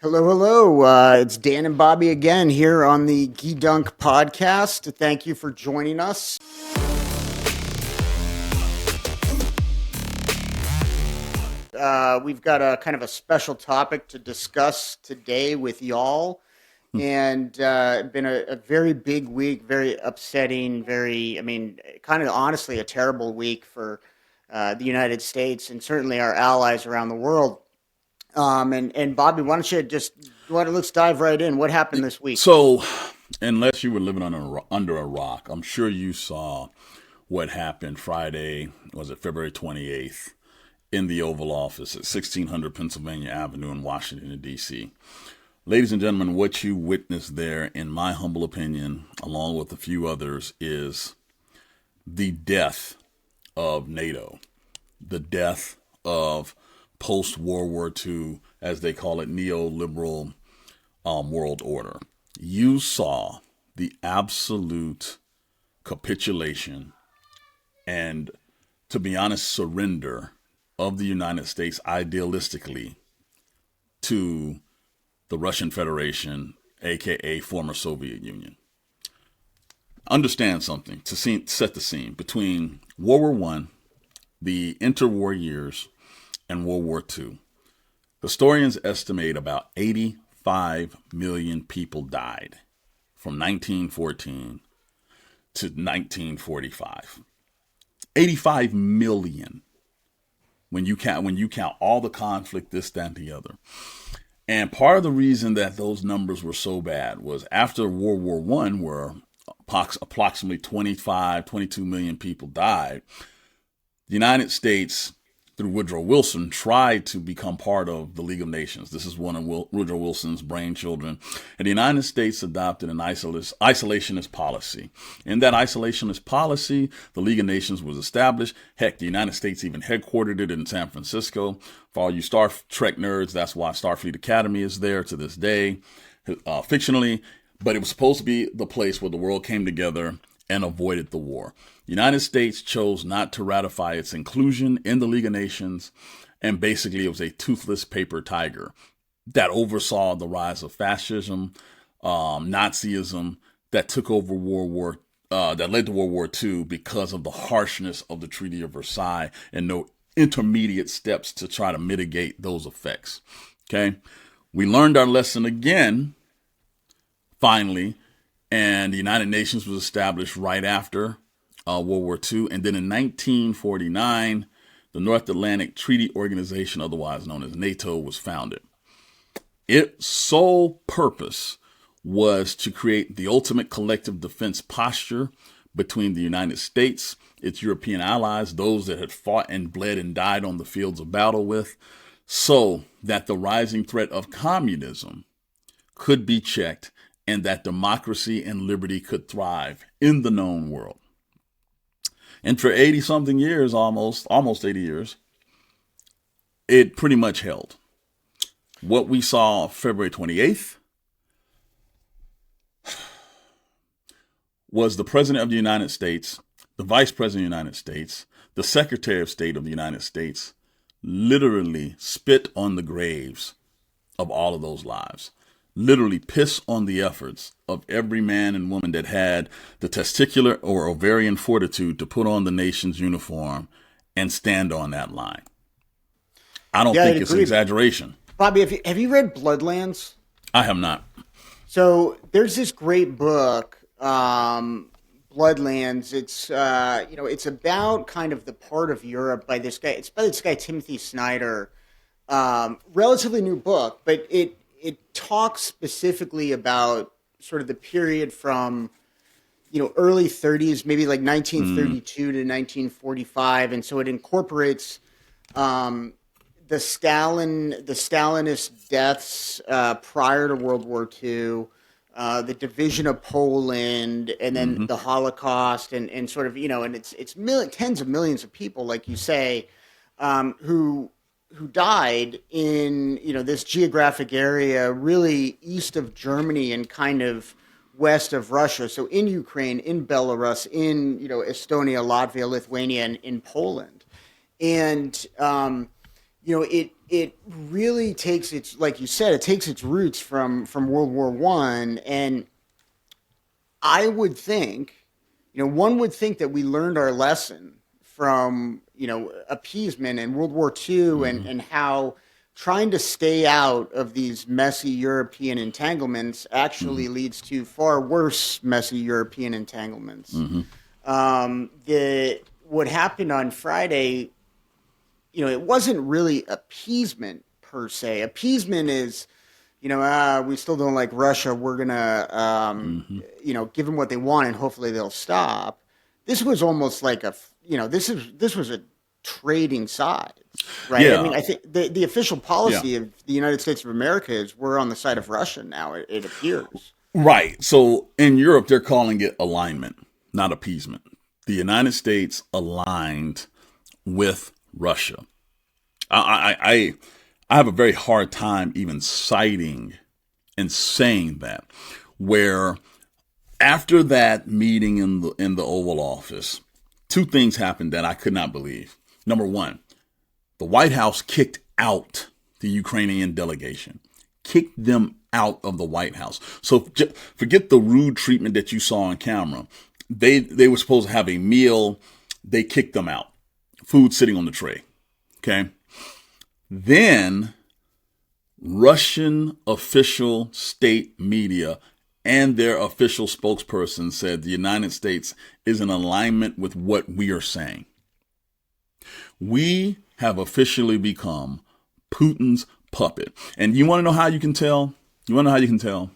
Hello, hello. It's Dan and Bobby again here on the Gedunk podcast. Thank you for joining us. We've got a kind of a special topic to discuss today with y'all. And been a very big week, very upsetting, kind of honestly a terrible week for the United States and certainly our allies around the world. And Bobby, let's dive right in. What happened this week? So, unless you were living under a rock, I'm sure you saw what happened Friday, was it February 28th, in the Oval Office at 1600 Pennsylvania Avenue in Washington, D.C. Ladies and gentlemen, what you witnessed there, in my humble opinion, along with a few others, is the death of NATO, the death of post-World War II, as they call it, neoliberal world order. You saw the absolute capitulation and, to be honest, surrender of the United States idealistically to the Russian Federation, aka former Soviet Union. Understand something to set the scene. Between World War I, the interwar years, and World War II, historians estimate about 85 million people died from 1914 to 1945. 85 million when you count all the conflict, this, that, and the other. And part of the reason that those numbers were so bad was after World War I, where approximately 22 million people died, the United States, through Woodrow Wilson, tried to become part of the League of Nations. This is one of Woodrow Wilson's brainchildren. And the United States adopted an isolationist policy. In that isolationist policy, the League of Nations was established. Heck, the United States even headquartered it in San Francisco. For all you Star Trek nerds, that's why Starfleet Academy is there to this day, fictionally. But it was supposed to be the place where the world came together and avoided the war. The United States chose not to ratify its inclusion in the League of Nations, and basically it was a toothless paper tiger that oversaw the rise of fascism, Nazism, that took over that led to World War II because of the harshness of the Treaty of Versailles and no intermediate steps to try to mitigate those effects. Okay, we learned our lesson again, finally, and the United Nations was established right after World War II. And then in 1949, the North Atlantic Treaty Organization, otherwise known as NATO, was founded. Its sole purpose was to create the ultimate collective defense posture between the United States, its European allies, those that had fought and bled and died on the fields of battle with, so that the rising threat of communism could be checked and that democracy and liberty could thrive in the known world. And for 80-something years, almost 80 years, it pretty much held. What we saw February 28th was the President of the United States, the Vice President of the United States, the Secretary of State of the United States, literally spit on the graves of all of those lives. Literally piss on the efforts of every man and woman that had the testicular or ovarian fortitude to put on the nation's uniform and stand on that line. I don't think it's an exaggeration. Bobby, have you read Bloodlands? I have not. So there's this great book, Bloodlands. It's it's about kind of the part of Europe by this guy. It's by this guy Timothy Snyder. Relatively new book, but it talks specifically about sort of the period from, early 30s, maybe like 1932 to 1945. And so it incorporates the Stalinist deaths prior to World War II, the division of Poland, and then the Holocaust, and sort of, and it's tens of millions of people, like you say, who died in, this geographic area, really east of Germany and kind of west of Russia. So in Ukraine, in Belarus, in, Estonia, Latvia, Lithuania, and in Poland. And, it really takes its, like you said, it takes its roots from World War One, and I would think, one would think that we learned our lesson from, appeasement and World War Two, Hmm. and how trying to stay out of these messy European entanglements Hmm. actually leads to far worse messy European entanglements. Hmm. The What happened on Friday, it wasn't really appeasement per se. Appeasement is, we still don't like Russia. We're gonna, Hmm. give them what they want, and hopefully they'll stop. This was almost like this was a trading sides, right? I mean, Yeah. I think the official Yeah. policy of the United States of America is we're on the side of Russia now. It appears. Right. So in Europe, they're calling it alignment, not appeasement. The United States aligned with Russia. I have a very hard time even citing and saying that. Where after that meeting in the Oval Office, two things happened that I could not believe. Number one, the White House kicked out the Ukrainian delegation, kicked them out of the White House. So forget the rude treatment that you saw on camera. They were supposed to have a meal. They kicked them out. Food sitting on the tray. Okay. Then Russian official state media and their official spokesperson said the United States is in alignment with what we are saying. We have officially become Putin's puppet. And you want to know how you can tell? You want to know how you can tell?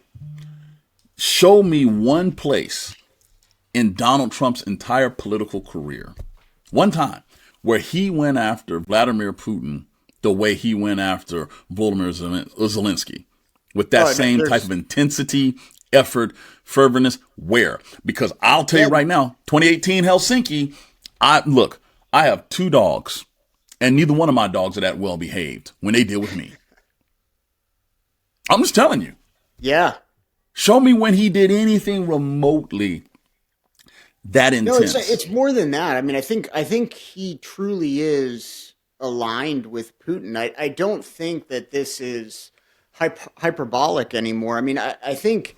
Show me one place in Donald Trump's entire political career, one time, where he went after Vladimir Putin the way he went after Volodymyr Zelensky, with that Oh, same type of there's intensity, effort, fervorness. Where? Because I'll tell you yeah, right now, 2018 Helsinki, I have two dogs, and neither one of my dogs are that well behaved when they deal with me. I'm just telling you. yeah. Show me when he did anything remotely that No, intense. it's more than that. I mean, I think he truly is aligned with Putin. I don't think that this is hyperbolic anymore. I mean, I think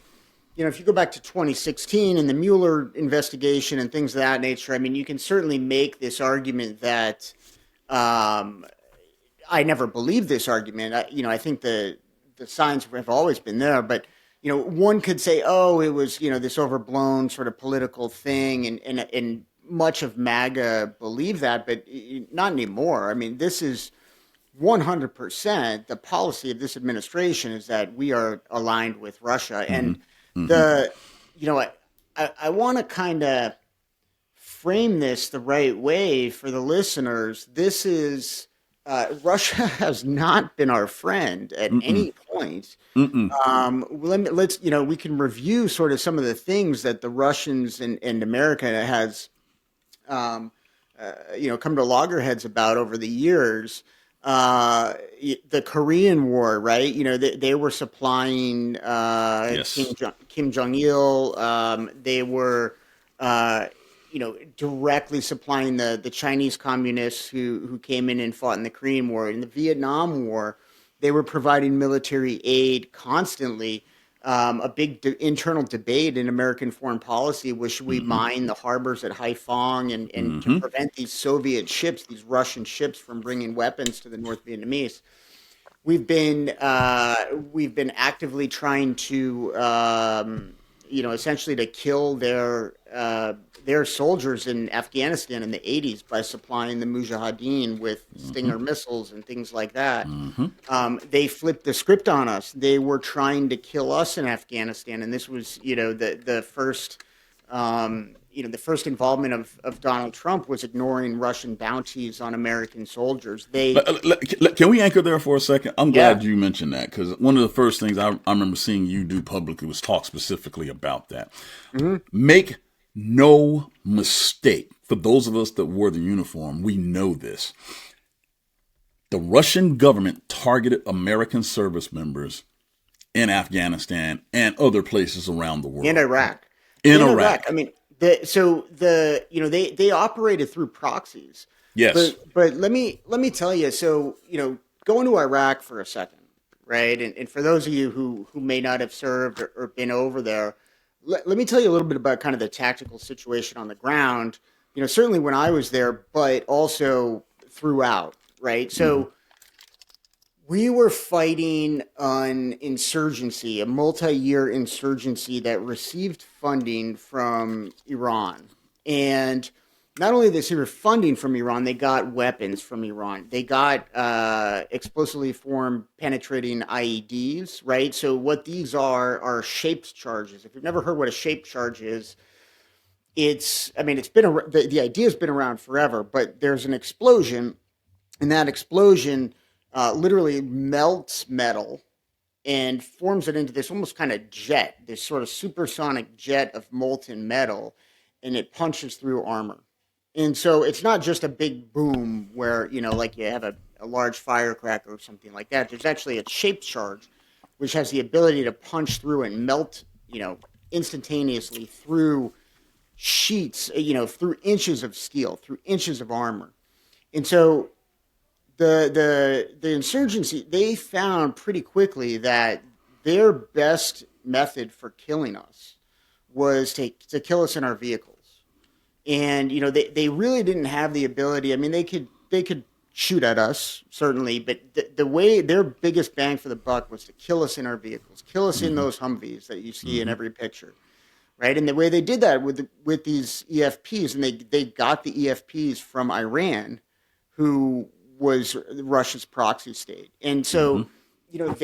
if you go back to 2016 and the Mueller investigation and things of that nature, I mean, you can certainly make this argument that um, I never believed this argument. I think the signs have always been there, but one could say, oh, it was this overblown sort of political thing, and much of MAGA believe that, but not anymore. I mean, this is 100% the policy of this administration is that we are aligned with Russia, Mm-hmm. and Mm-hmm. the you know I want to kind of frame this the right way for the listeners. This is Russia has not been our friend at Mm-mm. any point. Mm-mm. Let's we can review sort of some of the things that the Russians and America has um, come to loggerheads about over the years. The Korean War, right? They were supplying Yes. Kim Jong Il. They were, directly supplying the Chinese communists who came in and fought in the Korean War. In the Vietnam War, they were providing military aid constantly. A big internal debate in American foreign policy was, should we Mm-hmm. mine the harbors at Haiphong and to Mm-hmm. prevent these Soviet ships, these Russian ships, from bringing weapons to the North Vietnamese. We've been actively trying to essentially to kill their soldiers in Afghanistan in the 80s by supplying the Mujahideen with Mm-hmm. Stinger missiles and things like that. Mm-hmm. They flipped the script on us. They were trying to kill us in Afghanistan, and this was, the first involvement of Donald Trump was ignoring Russian bounties on American soldiers. Can we anchor there for a second? I'm Yeah, glad you mentioned that because one of the first things I remember seeing you do publicly was talk specifically about that. hmm Make no mistake. For those of us that wore the uniform, we know this. The Russian government targeted American service members in Afghanistan and other places around the and world. Iraq, In and Iraq. I Iraq. mean, they operated through proxies, Yes. but let me tell you. So go into Iraq for a second, right? And for those of you who may not have served or been over there, let me tell you a little bit about kind of the tactical situation on the ground. Certainly when I was there, but also throughout, right? Mm-hmm. So we were fighting an insurgency, a multi-year insurgency that received funding from Iran. And not only did they receive funding from Iran, they got weapons from Iran. They got explosively formed penetrating IEDs, right? So what these are shaped charges. If you've never heard what a shaped charge is, it's been the idea has been around forever, but there's an explosion, and that explosion literally melts metal and forms it into this almost kind of jet, this sort of supersonic jet of molten metal, and it punches through armor. And so it's not just a big boom where, like you have a large firecracker or something like that. There's actually a shaped charge, which has the ability to punch through and melt, instantaneously through sheets, through inches of steel, through inches of armor. And so the insurgency, they found pretty quickly that their best method for killing us was to kill us in our vehicles. And they really didn't have the ability. I mean, they could shoot at us certainly, but the way their biggest bang for the buck was to kill us in our vehicles, kill us in Mm-hmm. those Humvees that you see in Mm-hmm. every picture, right? And the way they did that with these EFPs, and they got the EFPs from Iran, who was Russia's proxy state. And Mm-hmm. so,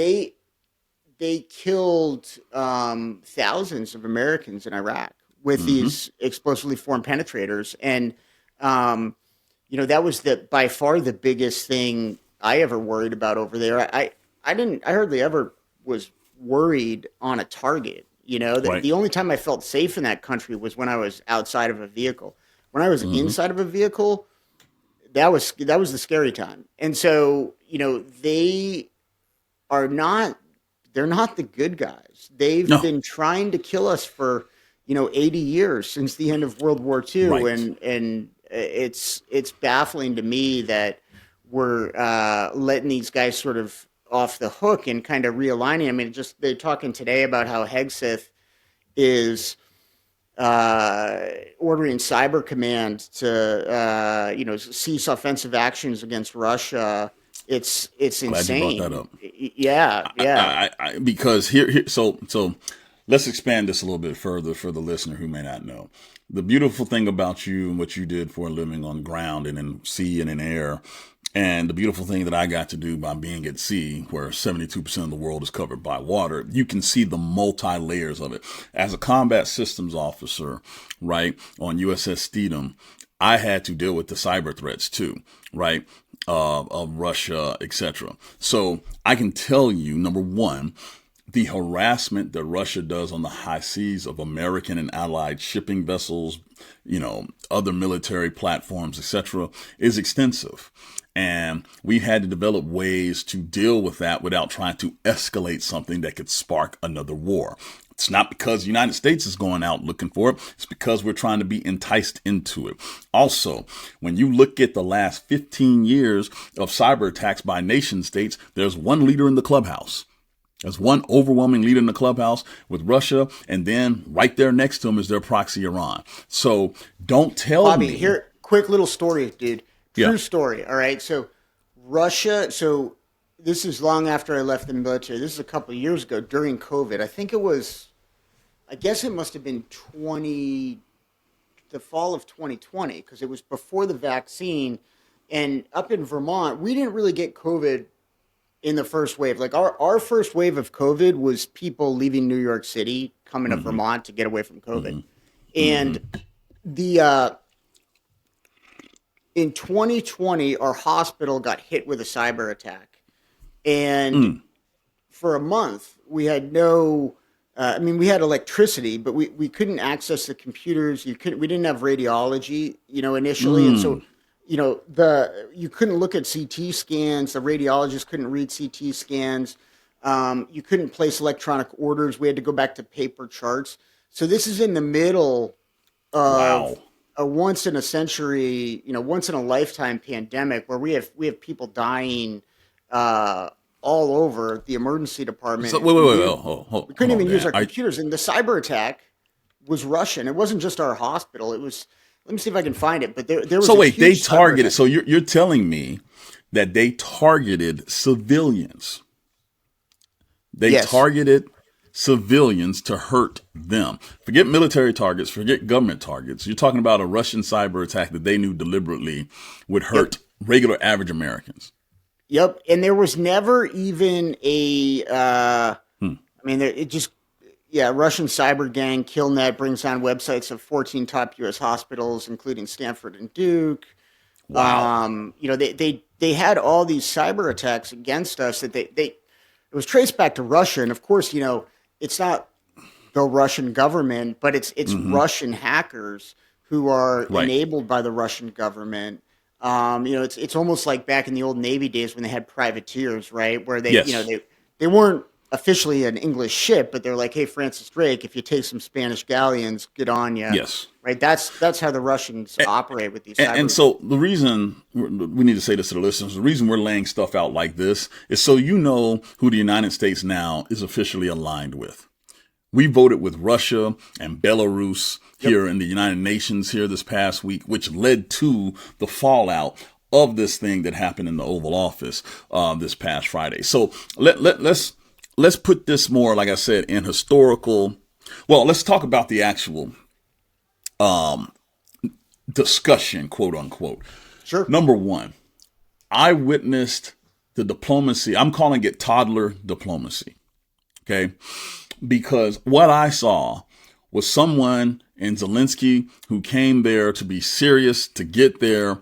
they killed thousands of Americans in Iraq with Mm-hmm. these explosively formed penetrators, and um, that was by far the biggest thing I ever worried about over there. I hardly ever was worried on a target. Right. The only time I felt safe in that country was when I was outside of a vehicle. When I was Mm-hmm. inside of a vehicle, that was the scary time. And so, they are not they're not the good guys. They've No. been trying to kill us for 80 years since the end of World War II, Right. and it's baffling to me that we're letting these guys sort of off the hook and kind of realigning. I mean, just they're talking today about how Hegseth is ordering Cyber Command to cease offensive actions against Russia. It's Glad you brought that insane. up. Yeah, yeah. Because so let's expand this a little bit further for the listener who may not know. The beautiful thing about you and what you did for a living on ground and in sea and in air, and the beautiful thing that I got to do by being at sea, where 72% of the world is covered by water, you can see the multi layers of it. As a combat systems officer, right, on USS Steedham, I had to deal with the cyber threats too, right, of Russia, etc. So I can tell you, number one, the harassment that Russia does on the high seas of American and allied shipping vessels, other military platforms, etc., is extensive. And we had to develop ways to deal with that without trying to escalate something that could spark another war. It's not because the United States is going out looking for it. It's because we're trying to be enticed into it. Also, when you look at the last 15 years of cyber attacks by nation states, there's one leader in the clubhouse. There's one overwhelming leader in the clubhouse with Russia, and then right there next to him is their proxy Iran. So don't tell Bobby, me. here, quick little story, dude. Yeah. True story. All right. So, Russia. So, this is long after I left the military. This is a couple of years ago during COVID. I guess it must have been the fall of 2020, because it was before the vaccine. And up in Vermont, we didn't really get COVID in the first wave. Like our first wave of COVID was people leaving New York City, coming to Mm-hmm. Vermont to get away from COVID. Mm-hmm. Mm-hmm. And the in 2020, our hospital got hit with a cyber attack, and Mm. for a month we had no. We had electricity, but we couldn't access the computers. We didn't have radiology, initially, and so Mm. you couldn't look at CT scans. The radiologists couldn't read CT scans. You couldn't place electronic orders. We had to go back to paper charts. So this is in the middle of Wow. a once in a century, once in a lifetime pandemic where we have people dying all over the emergency department. So wait, We couldn't hold on, even use Dan. our computers. And the cyber attack was Russian. It wasn't just our hospital. It was. Let me see if I can find it. But there was So a wait, they huge cyber targeted. attack. So you're telling me that they targeted civilians. They Yes. targeted civilians to hurt them. Forget military targets, forget government targets. You're talking about a Russian cyber attack that they knew deliberately would Yep. hurt regular average Americans. Yep. And there was never even a. I mean, it just. Yeah, Russian cyber gang KillNet brings on websites of 14 top U.S. hospitals, including Stanford and Duke. Wow. They had all these cyber attacks against us that they it was traced back to Russia, and of course, it's not the Russian government, but it's Russian hackers who are Right. enabled by the Russian government. It's almost like back in the old Navy days when they had privateers, right? Where Yes. they weren't officially an English ship, but they're like, hey, Francis Drake, if you take some Spanish galleons, good on you, Yes. right? That's how the Russians operate with these And cyber. so the reason we need to say this to the listeners, the reason we're laying stuff out like this is so you know who the United States now is officially aligned with. We voted with Russia and Belarus here in the United Nations here this past week, which led to the fallout of this thing that happened in the Oval Office this past Friday. So let's put this more, like I said, in historical. Well, let's talk about the actual discussion, quote unquote. Sure. Number one, I witnessed the diplomacy. I'm calling it toddler diplomacy. Okay. Because what I saw was someone in Zelensky who came there to be serious, to get there.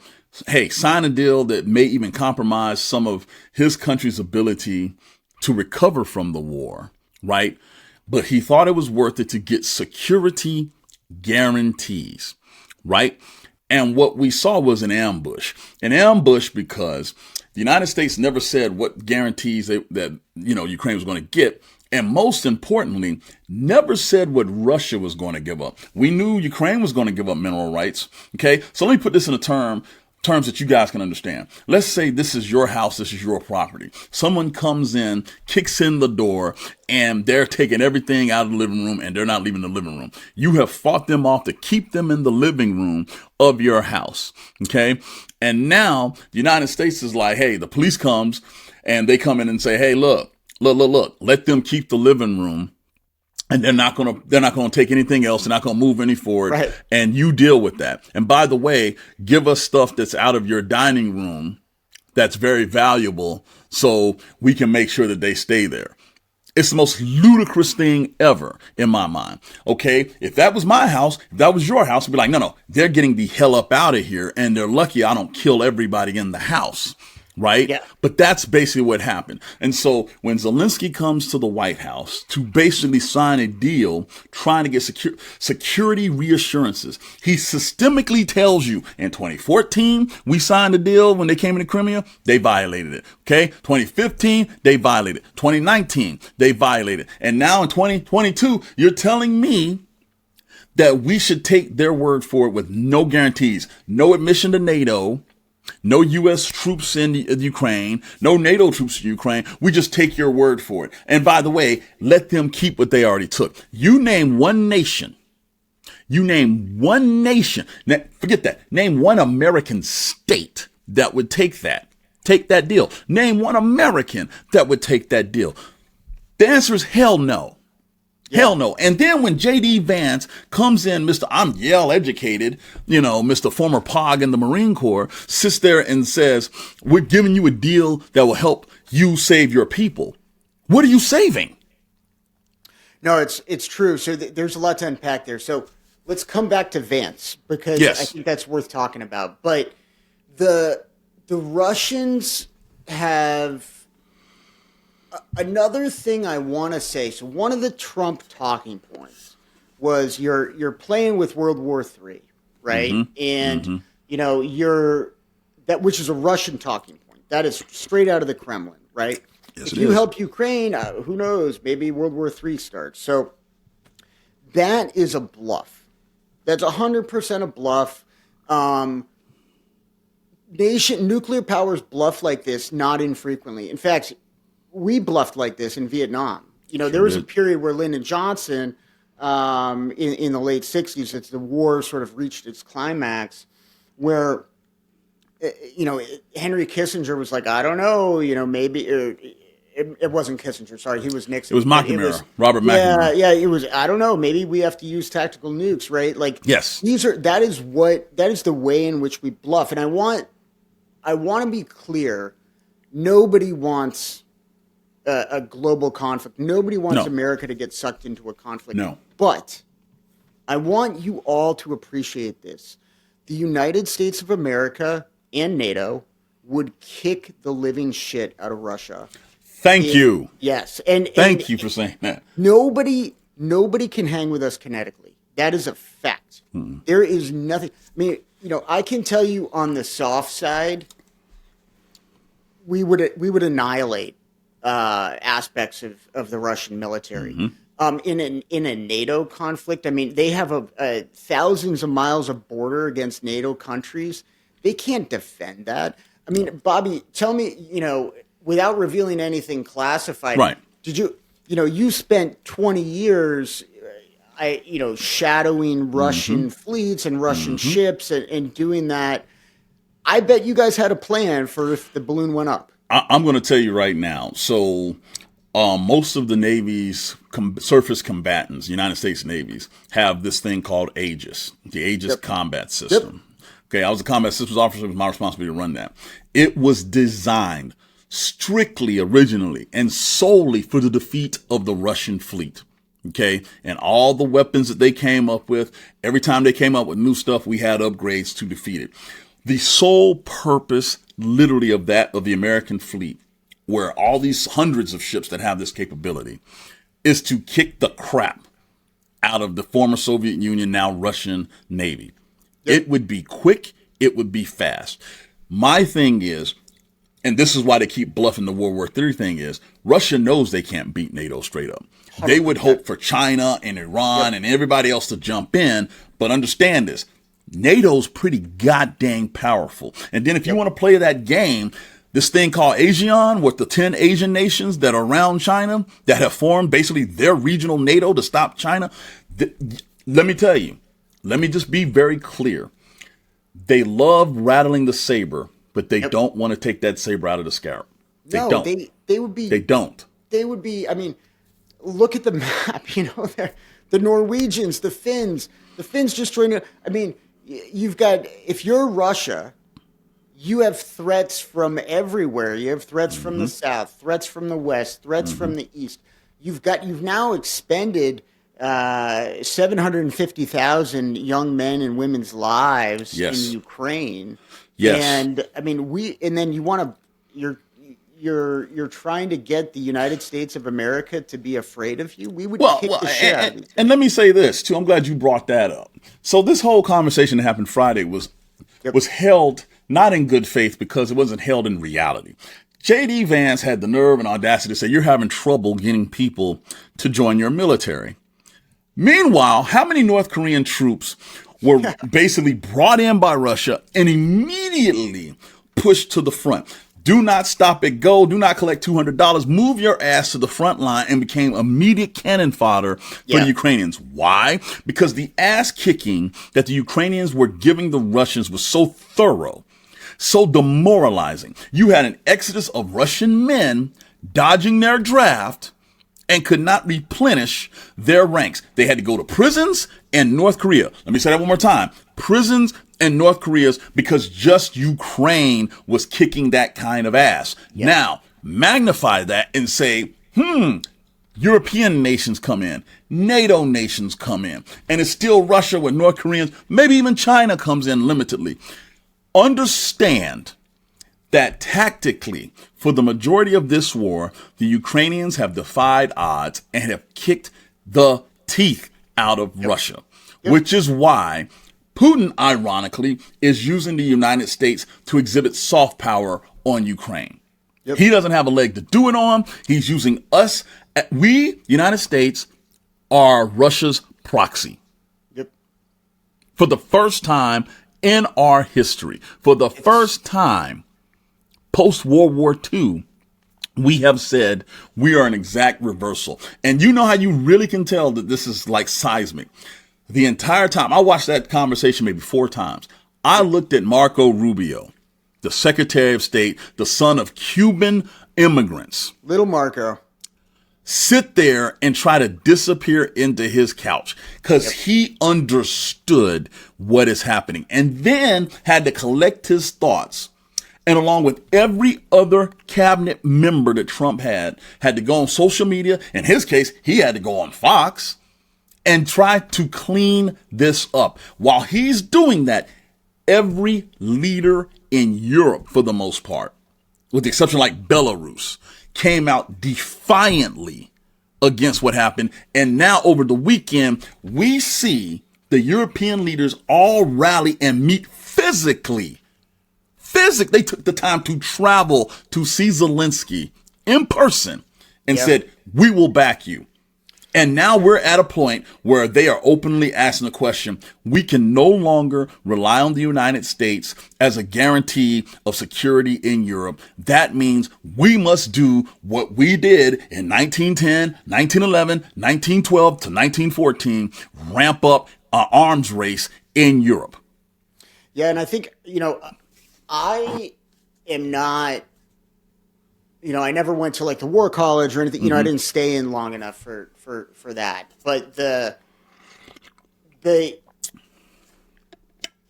Hey, sign a deal that may even compromise some of his country's ability to recover from the war, right? But he thought it was worth it to get security guarantees, right? And what we saw was an ambush because the United States never said what guarantees that Ukraine was going to get. And most importantly, never said what Russia was going to give up. We knew Ukraine was going to give up mineral rights. Okay. So let me put this in terms that you guys can understand. Let's say this is your house. This is your property. Someone comes in, kicks in the door, and they're taking everything out of the living room and they're not leaving the living room. You have fought them off to keep them in the living room of your house. Okay. And now the United States is like, hey, the police comes and they come in and say, hey, look, let them keep the living room. And they're not going to take anything else. They're not going to move any forward. Right. And you deal with that. And by the way, give us stuff that's out of your dining room that's very valuable so we can make sure that they stay there. It's the most ludicrous thing ever in my mind. Okay. If that was my house, if that was your house, I'd be like, no, they're getting the hell up out of here. And they're lucky I don't kill everybody in the house. Right? Yeah. But that's basically what happened. And so when Zelensky comes to the White House to basically sign a deal trying to get security reassurances, he systemically tells you in 2014, we signed a deal when they came into Crimea, they violated it. Okay. 2015, they violated it. 2019, they violated it. And now in 2022, you're telling me that we should take their word for it with no guarantees, no admission to NATO, no U.S. troops in Ukraine, no NATO troops in Ukraine. We just take your word for it. And by the way, let them keep what they already took. You name one nation. Forget that. Name one American state that would take that deal. Name one American that would take that deal. The answer is hell no. Yeah. Hell no. And then when J.D. Vance comes in, I'm Yale educated, Mr. former POG in the Marine Corps, sits there and says, we're giving you a deal that will help you save your people. What are you saving? No, it's true. So there's a lot to unpack there. So let's come back to Vance because yes. I think that's worth talking about. But the Russians have another thing I want to say. So one of the Trump talking points was you're playing with World War III, right? Mm-hmm. And you're that, which is a Russian talking point. That is straight out of the Kremlin, right? Yes, if you help Ukraine, who knows? Maybe World War III starts. So that is a bluff. That's 100% a bluff. nuclear powers bluff like this not infrequently. In fact, we bluffed like this in Vietnam. There Sure was a did. period where Lyndon Johnson, in the late 60s, as the war sort of reached its climax, where, Henry Kissinger was like, I don't know, maybe, it wasn't Kissinger, sorry, he was It Nixon. was But it was, McNamara, Robert yeah, McNamara. yeah, it was, I don't know, maybe we have to use tactical nukes, right? Like, Yes. that is the way in which we bluff. And I want to be clear. Nobody wants a global conflict. Nobody wants No. America to get sucked into a conflict. No. But I want you all to appreciate this. The United States of America and NATO would kick the living shit out of Russia. Thank you. Yes. And Thank you for saying that. nobody can hang with us kinetically. That is a fact. There is nothing. I mean, I can tell you on the soft side, we would annihilate aspects of the Russian military. In a NATO conflict, I mean, they have thousands of miles of border against NATO countries. They can't defend that. I mean, Bobby, tell me, without revealing anything classified, Right. did you spent 20 years, shadowing Russian fleets and Russian ships and doing that. I bet you guys had a plan for if the balloon went up. I'm going to tell you right now. So, most of the Navy's surface combatants, United States Navies, have this thing called Aegis, the Aegis Combat System. Okay, I was a combat systems officer. It was my responsibility to run that. It was designed strictly, originally, and solely for the defeat of the Russian fleet. Okay, and all the weapons that they came up with, every time they came up with new stuff, we had upgrades to defeat it. The sole purpose, literally, of the American fleet, where all these hundreds of ships that have this capability, is to kick the crap out of the former Soviet Union, now Russian Navy. It would be quick. It would be fast. My thing is, and this is why they keep bluffing the World War III thing, is Russia knows they can't beat NATO straight up. They would hope for China and Iran and everybody else to jump in, but understand this. NATO's pretty goddamn powerful. And then if you want to play that game, this thing called ASEAN, with the 10 Asian nations that are around China that have formed basically their regional NATO to stop China, let me tell you, let me just be very clear. They love rattling the saber, but they don't want to take that saber out of the scarab. They No, don't. they would be. They don't. They would be. I mean, look at the map. The Norwegians, the Finns just trying to. I mean, you've got, if you're Russia, you have threats from everywhere. You have threats from the south, threats from the west, threats from the east. You've now expended 750,000 young men and women's lives in Ukraine. Yes. And I mean, you're trying to get the United States of America to be afraid of you. We would kick the shit out of you. And let me say this too. I'm glad you brought that up. So this whole conversation that happened Friday was held not in good faith, because it wasn't held in reality. J.D. Vance had the nerve and audacity to say, you're having trouble getting people to join your military. Meanwhile, how many North Korean troops were basically brought in by Russia and immediately pushed to the front? Do not stop at go. Do not collect $200. Move your ass to the front line, and became immediate cannon fodder for the Ukrainians. Why? Because the ass kicking that the Ukrainians were giving the Russians was so thorough, so demoralizing. You had an exodus of Russian men dodging their draft and could not replenish their ranks. They had to go to prisons and North Korea. Let me say that one more time. Prisons and North Korea's, because just Ukraine was kicking that kind of ass. Yeah. Now, magnify that and say, European nations come in, NATO nations come in, and it's still Russia with North Koreans, maybe even China comes in limitedly. Understand that tactically, for the majority of this war, the Ukrainians have defied odds and have kicked the teeth out of Russia, which is why Putin, ironically, is using the United States to exhibit soft power on Ukraine. He doesn't have a leg to do it on. He's using us. We, United States, are Russia's proxy. For the first time in our history. For the first time post-World War II, we have said we are an exact reversal. And you know how you really can tell that this is like seismic. The entire time, I watched that conversation maybe 4 times. I looked at Marco Rubio, the Secretary of State, the son of Cuban immigrants. Little Marco. Sit there and try to disappear into his couch because he understood what is happening and then had to collect his thoughts. And along with every other cabinet member that Trump had to go on social media. In his case, he had to go on Fox and try to clean this up. While he's doing that, every leader in Europe, for the most part, with the exception like Belarus, came out defiantly against what happened. And now over the weekend, we see the European leaders all rally and meet physically. They took the time to travel to see Zelensky in person and said, we will back you. And now we're at a point where they are openly asking the question, we can no longer rely on the United States as a guarantee of security in Europe. That means we must do what we did in 1910, 1911, 1912 to 1914, ramp up an arms race in Europe. Yeah, and I think, I am not, I never went to like the war college or anything. I didn't stay in long enough for that. But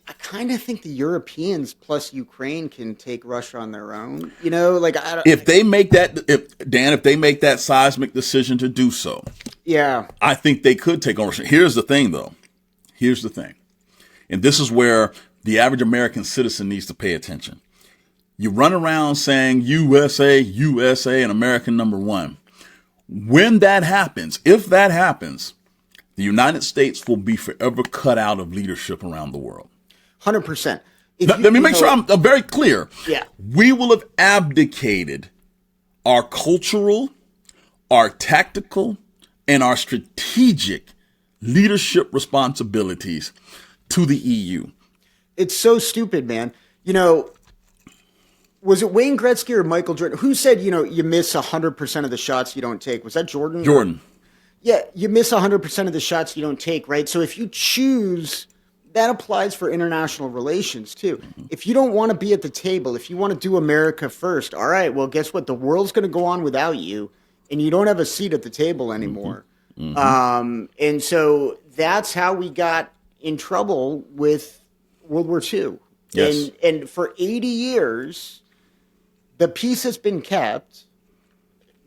I kind of think the Europeans plus Ukraine can take Russia on their own. If they make that seismic decision to do so, I think they could take on Russia. Here's the thing, though. And this is where the average American citizen needs to pay attention. You run around saying USA, USA, and American number one. When that happens, if that happens, the United States will be forever cut out of leadership around the world. 100%. Let me make sure I'm very clear. Yeah. We will have abdicated our cultural, our tactical, and our strategic leadership responsibilities to the EU. It's so stupid, man. Was it Wayne Gretzky or Michael Jordan? Who said, you miss 100% of the shots you don't take? Was that Jordan? Jordan. Yeah, you miss 100% of the shots you don't take, right? So if you choose, that applies for international relations too. If you don't want to be at the table, if you want to do America first, all right, well, guess what? The world's going to go on without you, and you don't have a seat at the table anymore. And so that's how we got in trouble with World War II. Yes. And for 80 years, the peace has been kept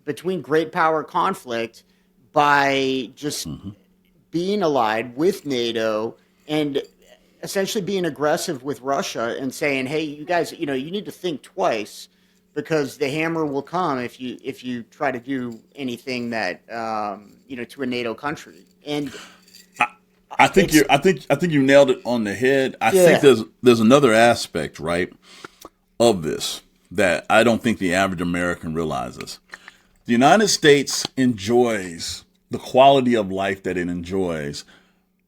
between great power conflict by just being allied with NATO and essentially being aggressive with Russia and saying, hey, you guys, you need to think twice because the hammer will come if you try to do anything that, to a NATO country. And I think you nailed it on the head. I think there's another aspect, right, of this that I don't think the average American realizes. The United States enjoys the quality of life that it enjoys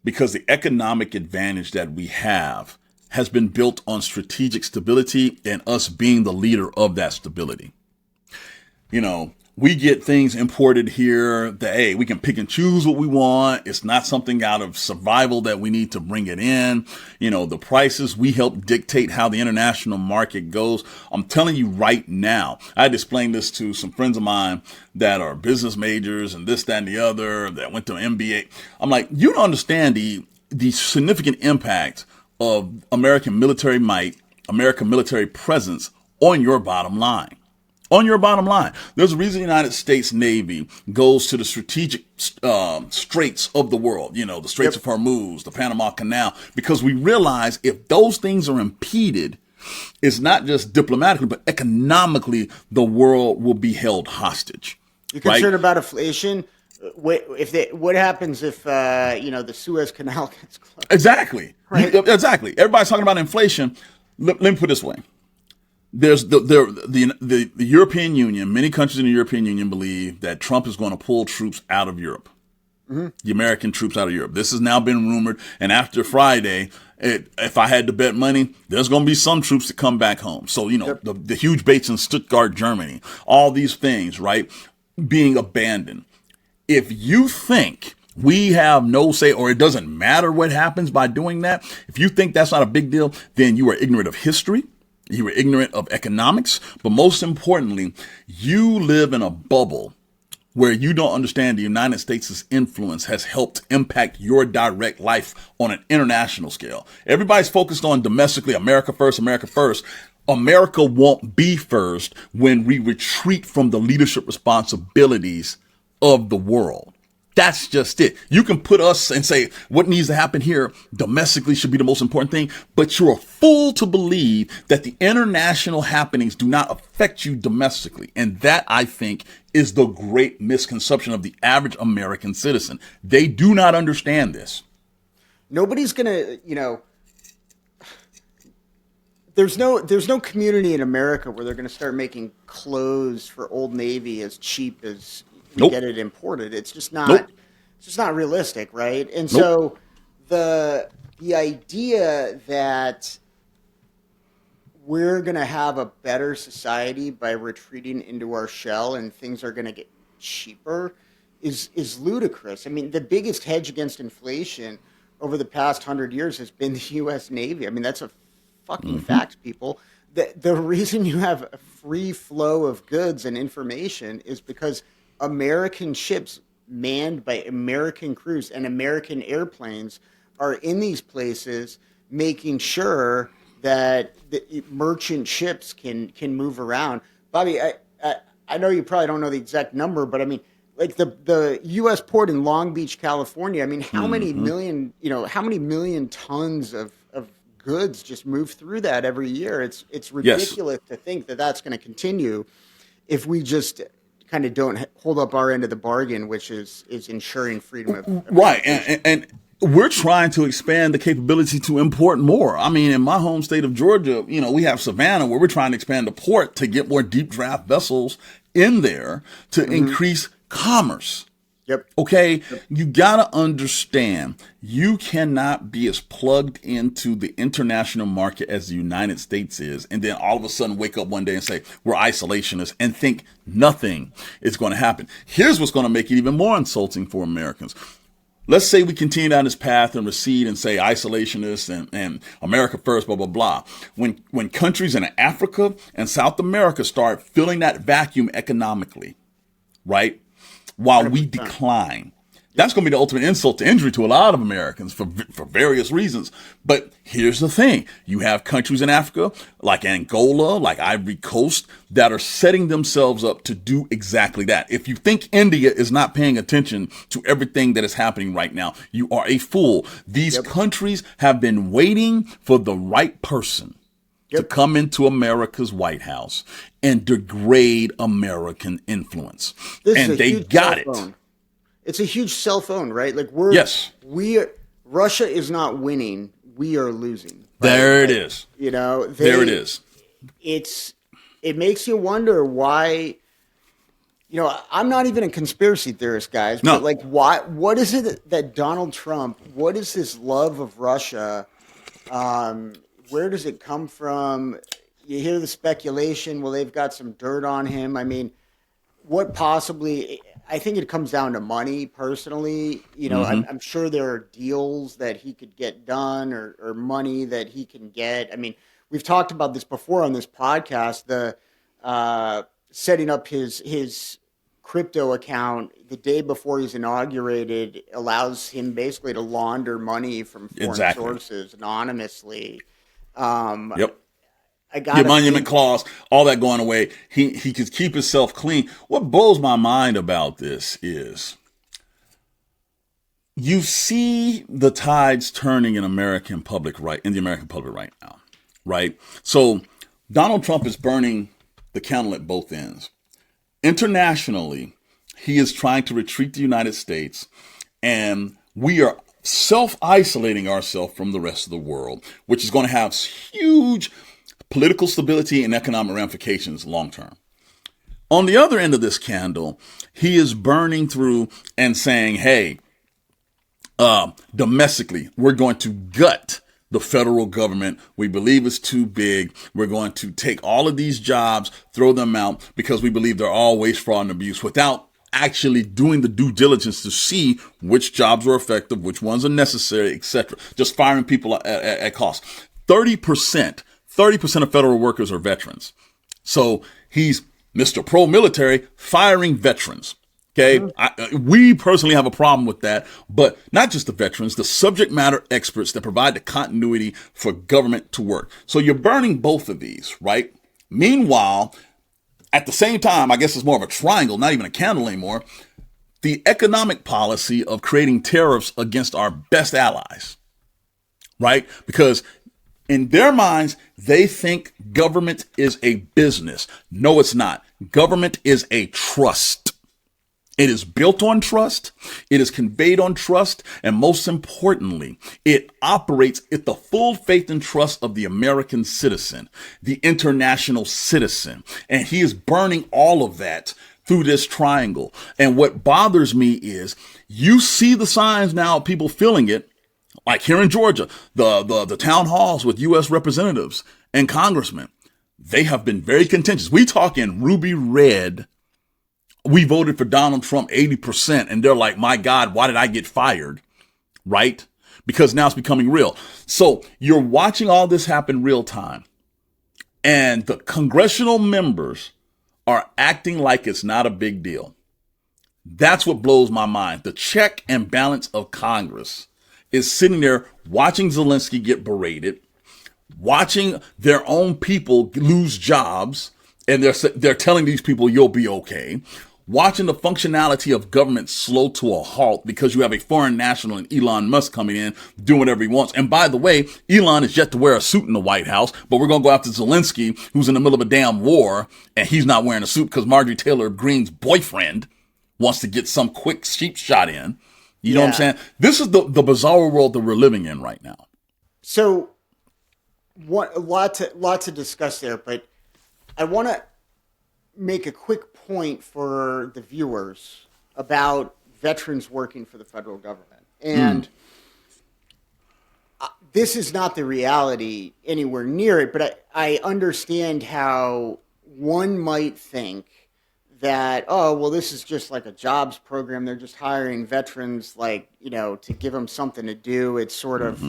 because the economic advantage that we have has been built on strategic stability and us being the leader of that stability. We get things imported here that, hey, we can pick and choose what we want. It's not something out of survival that we need to bring it in. The prices, we help dictate how the international market goes. I'm telling you right now, I had to explain this to some friends of mine that are business majors and this, that, and the other that went to an MBA. I'm like, you don't understand the significant impact of American military might, American military presence on your bottom line. On your bottom line, there's a reason the United States Navy goes to the strategic straits of the world, the Straits of Hormuz, the Panama Canal, because we realize if those things are impeded, it's not just diplomatically, but economically, the world will be held hostage. You're concerned about inflation? What happens if, the Suez Canal gets closed? Exactly. Right? Exactly. Everybody's talking about inflation. Let me put it this way. There's the European Union. Many countries in the European Union believe that Trump is going to pull troops out of Europe. the American troops out of Europe. This has now been rumored. And after Friday, if I had to bet money, there's going to be some troops that come back home. So, the huge base in Stuttgart, Germany, all these things, right, being abandoned. If you think we have no say, or it doesn't matter what happens by doing that, if you think that's not a big deal, then you are ignorant of history. You are ignorant of economics. But most importantly, you live in a bubble where you don't understand the United States' influence has helped impact your direct life on an international scale. Everybody's focused on domestically, America first, America first. America won't be first when we retreat from the leadership responsibilities of the world. That's just it. You can put us and say what needs to happen here domestically should be the most important thing, but you're a fool to believe that the international happenings do not affect you domestically. And that, I think, is the great misconception of the average American citizen. They do not understand this. Nobody's going to, there's no community in America where they're going to start making clothes for Old Navy as cheap as we get it imported. It's just not. It's just not realistic, right? And so the idea that we're going to have a better society by retreating into our shell and things are going to get cheaper is ludicrous. I mean, the biggest hedge against inflation over the past 100 years has been the U.S. Navy. I mean, that's a fucking fact, people. The reason you have a free flow of goods and information is because American ships manned by American crews and American airplanes are in these places making sure that the merchant ships can move around. Bobby, I know you probably don't know the exact number, but I mean, like the U.S. port in Long Beach, California, I mean, how many million tons of goods just move through that every year? It's ridiculous to think that that's going to continue if we just kind of don't hold up our end of the bargain, which is ensuring freedom of right. And we're trying to expand the capability to import more. I mean, in my home state of Georgia, we have Savannah where we're trying to expand the port to get more deep draft vessels in there to increase commerce. Yep. Okay. Yep. You got to understand, you cannot be as plugged into the international market as the United States is, and then all of a sudden wake up one day and say, we're isolationists, and think nothing is going to happen. Here's what's going to make it even more insulting for Americans. Let's say we continue down this path and recede and say isolationists and America first, blah, blah, blah. When countries in Africa and South America start filling that vacuum economically, right? While 100%. We decline. That's going to be the ultimate insult to injury to a lot of Americans for various reasons. But here's the thing. You have countries in Africa like Angola, like Ivory Coast, that are setting themselves up to do exactly that. If you think India is not paying attention to everything that is happening right now, you are a fool. These countries have been waiting for the right person to come into America's White House and degrade American influence. And they got it. It's a huge cell phone, right? Like Russia is not winning. We are losing. Right? There it is. There it is. It makes you wonder why, I'm not even a conspiracy theorist, guys, but like what is it that Donald Trump, what is this love of Russia? Where does it come from? You hear the speculation, well, they've got some dirt on him. I mean, I think it comes down to money, personally. I'm sure there are deals that he could get done or money that he can get. I mean, we've talked about this before on this podcast, the setting up his crypto account the day before he's inaugurated allows him basically to launder money from foreign sources anonymously. The monument clause, all that going away. He could keep himself clean. What blows my mind about this is you see the tides turning in the American public right now, right? So Donald Trump is burning the candle at both ends. Internationally, he is trying to retreat the United States, and we are self-isolating ourselves from the rest of the world, which is going to have huge political stability and economic ramifications long term. On the other end of this candle, he is burning through and saying, hey, Domestically, we're going to gut the federal government. We believe it's too big. We're going to take all of these jobs, throw them out because we believe they're all waste, fraud, and abuse without actually doing the due diligence to see which jobs are effective, which ones are necessary, etc. Just firing people at cost. 30% of federal workers are veterans. So he's Mr. Pro-military firing veterans. Okay. We personally have a problem with that, but not just the veterans, the subject matter experts that provide the continuity for government to work. So you're burning both of these, right? Meanwhile, at the same time, I guess it's more of a triangle, not even a candle anymore, the economic policy of creating tariffs against our best allies, right? Because in their minds, they think government is a business. No, it's not. Government is a trust. It is built on trust. It is conveyed on trust. And most importantly, it operates with the full faith and trust of the American citizen, the international citizen. And he is burning all of that through this triangle. And what bothers me is you see the signs now of people feeling it, like here in Georgia, the town halls with U.S. representatives and congressmen. They have been very contentious. We talk in ruby red. We voted for Donald Trump 80%, and they're like, my God, why did I get fired? Right? Because now it's becoming real. So you're watching all this happen real time, and the congressional members are acting like it's not a big deal. That's what blows my mind. The check and balance of Congress is sitting there watching Zelensky get berated, watching their own people lose jobs, and they're telling these people you'll be okay. Watching the functionality of government slow to a halt because you have a foreign national and Elon Musk coming in, doing whatever he wants. And by the way, Elon is yet to wear a suit in the White House, but we're going to go after Zelensky, who's in the middle of a damn war, and he's not wearing a suit because Marjorie Taylor Greene's boyfriend wants to get some quick sheep shot in. You know what I'm saying? This is the bizarre world that we're living in right now. So, a lot to discuss there, but I want to make a quick point for the viewers about veterans working for the federal government. And this is not the reality anywhere near it, but I understand how one might think that, oh, well, this is just like a jobs program. They're just hiring veterans, like, to give them something to do. It's sort of,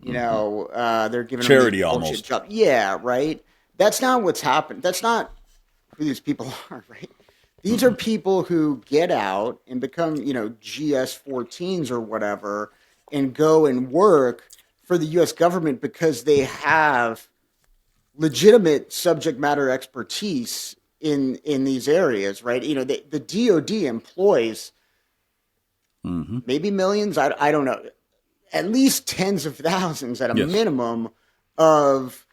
they're giving charity them almost. job. Yeah, right. That's not what's happened. That's not who these people are, right? These are people who get out and become, GS-14s or whatever, and go and work for the U.S. government because they have legitimate subject matter expertise in these areas, right? The DoD employs maybe millions, I don't know, at least tens of thousands at a minimum of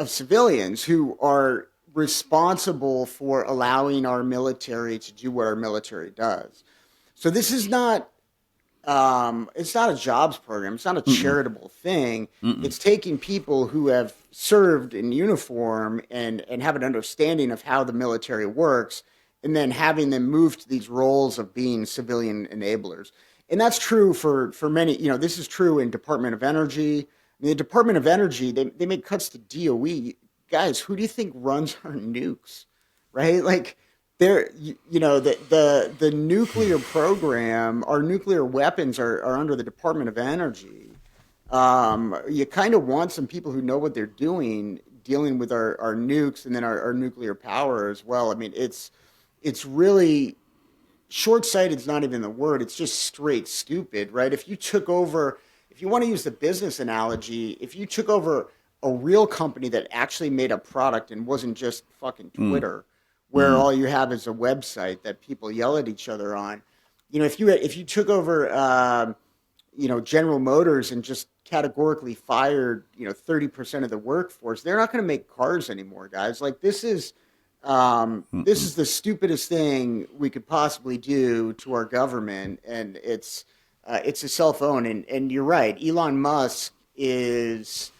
civilians who are responsible for allowing our military to do what our military does. So this is not it's not a jobs program. It's not a charitable thing. It's taking people who have served in uniform and have an understanding of how the military works, and then having them move to these roles of being civilian enablers. And that's true for many. This is true in Department of Energy. The Department of Energy, they make cuts to DOE. Guys, who do you think runs our nukes, right? Like, the nuclear program, our nuclear weapons are under the Department of Energy. You kind of want some people who know what they're doing, dealing with our nukes and then our nuclear power as well. I mean, it's really short-sighted is not even the word. It's just straight stupid, right? If you want to use the business analogy, if you took over a real company that actually made a product and wasn't just fucking Twitter, where all you have is a website that people yell at each other on. If you took over, General Motors and just categorically fired, 30% of the workforce, they're not going to make cars anymore, guys. Like, this is the stupidest thing we could possibly do to our government, and it's a cell phone. And you're right, Elon Musk is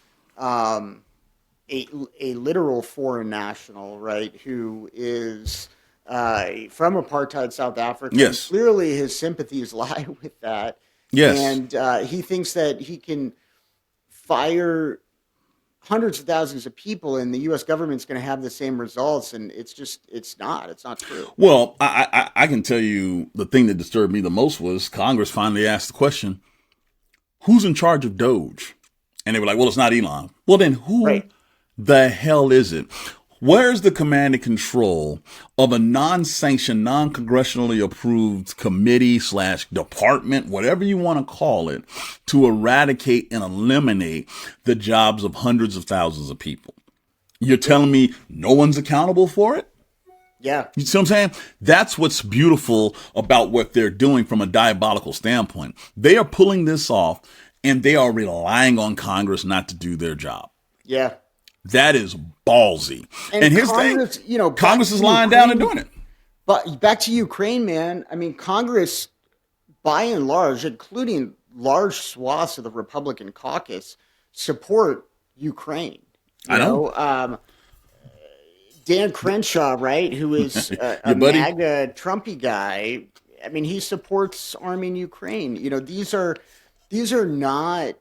a literal foreign national, right? Who is from apartheid South Africa. Yes. Clearly, his sympathies lie with that. Yes. and he thinks that he can fire hundreds of thousands of people, and the U.S. government's going to have the same results. And it's not true. Well, I can tell you the thing that disturbed me the most was Congress finally asked the question, who's in charge of Doge? And they were like, well, it's not Elon. Well, then who Right. the hell is it? Where's the command and control of a non-sanctioned, non-congressionally approved committee slash department, whatever you want to call it, to eradicate and eliminate the jobs of hundreds of thousands of people? You're telling me no one's accountable for it? Yeah. You see what I'm saying? That's what's beautiful about what they're doing from a diabolical standpoint. They are pulling this off and they are relying on Congress not to do their job. Yeah. That is ballsy. And here's Congress, the thing, Congress is lying down and doing it. But back to Ukraine, man. I mean, Congress, by and large, including large swaths of the Republican caucus, support Ukraine. I know. Dan Crenshaw, right, who is a buddy? MAGA Trumpy guy. I mean, he supports arming Ukraine. These are not.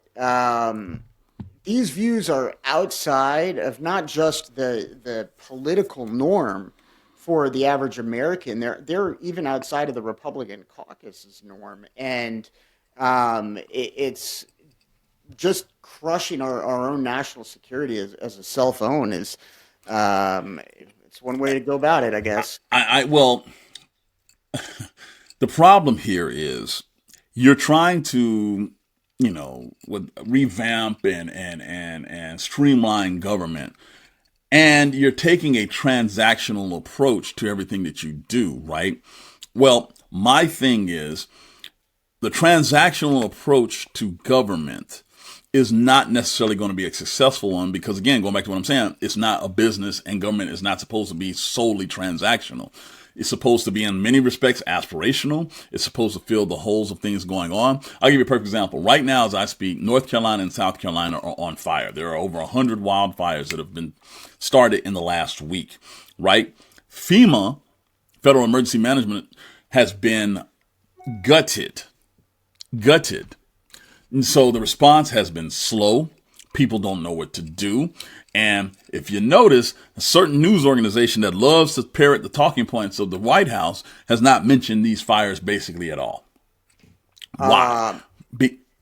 These views are outside of not just the political norm for the average American. They're even outside of the Republican caucus's norm, and it's just crushing our own national security as a cell phone is. It's one way to go about it, I guess. Well, the problem here is you're trying to, revamp and streamline government. And you're taking a transactional approach to everything that you do, right? Well, my thing is the transactional approach to government is not necessarily going to be a successful one because, again, going back to what I'm saying, it's not a business and government is not supposed to be solely transactional. It's supposed to be, in many respects, aspirational. It's supposed to fill the holes of things going on. I'll give you a perfect example. Right now, as I speak, North Carolina and South Carolina are on fire. There are over 100 wildfires that have been started in the last week, right? FEMA, Federal Emergency Management, has been gutted. And so the response has been slow. People don't know what to do. And if you notice, a certain news organization that loves to parrot the talking points of the White House has not mentioned these fires basically at all. Why?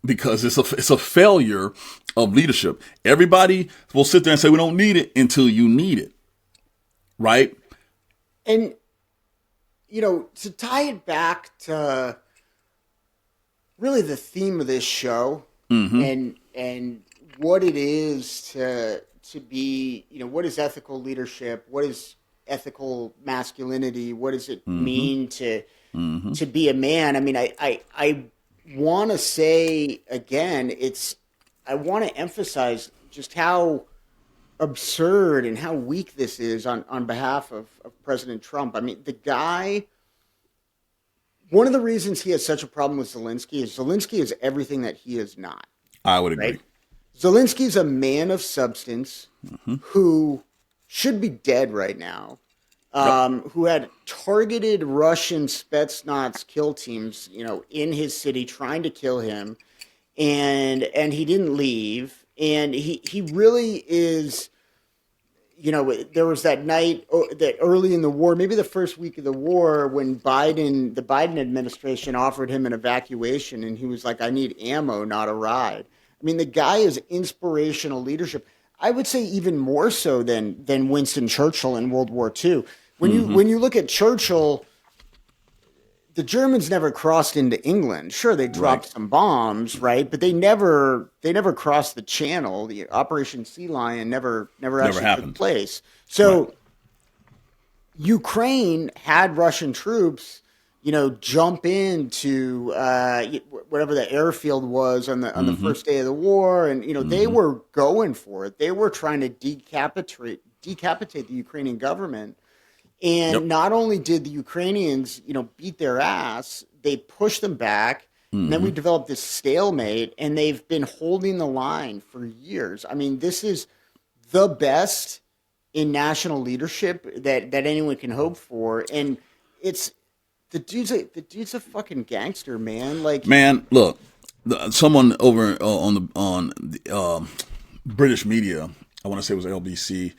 Because it's a failure of leadership. Everybody will sit there and say, we don't need it until you need it. Right? And, to tie it back to really the theme of this show and what it is to be, what is ethical leadership? What is ethical masculinity? What does it mean to be a man? I mean, I want to say again, I want to emphasize just how absurd and how weak this is on behalf of President Trump. I mean, the guy, one of the reasons he has such a problem with Zelensky is everything that he is not. I would agree. Right? Zelensky's a man of substance who should be dead right now, who had targeted Russian Spetsnaz kill teams, in his city trying to kill him, and he didn't leave. And he really is, there was that night that early in the war, maybe the first week of the war, when the Biden administration offered him an evacuation, and he was like, I need ammo, not a ride. I mean, the guy is inspirational leadership. I would say even more so than Winston Churchill in World War II. When you look at Churchill, the Germans never crossed into England. Sure, they dropped some bombs, right? But they never crossed the Channel. The Operation Sea Lion never actually happened. took place. So Ukraine had Russian troops, jump into whatever the airfield was on the first day of the war, and they were going for it. They were trying to decapitate the Ukrainian government. And not only did the Ukrainians, beat their ass, they pushed them back. And then we developed this stalemate, and they've been holding the line for years. I mean, this is the best in national leadership that anyone can hope for. And the dude's a fucking gangster, man. Like, man, look, someone over on the British media, I want to say it was LBC,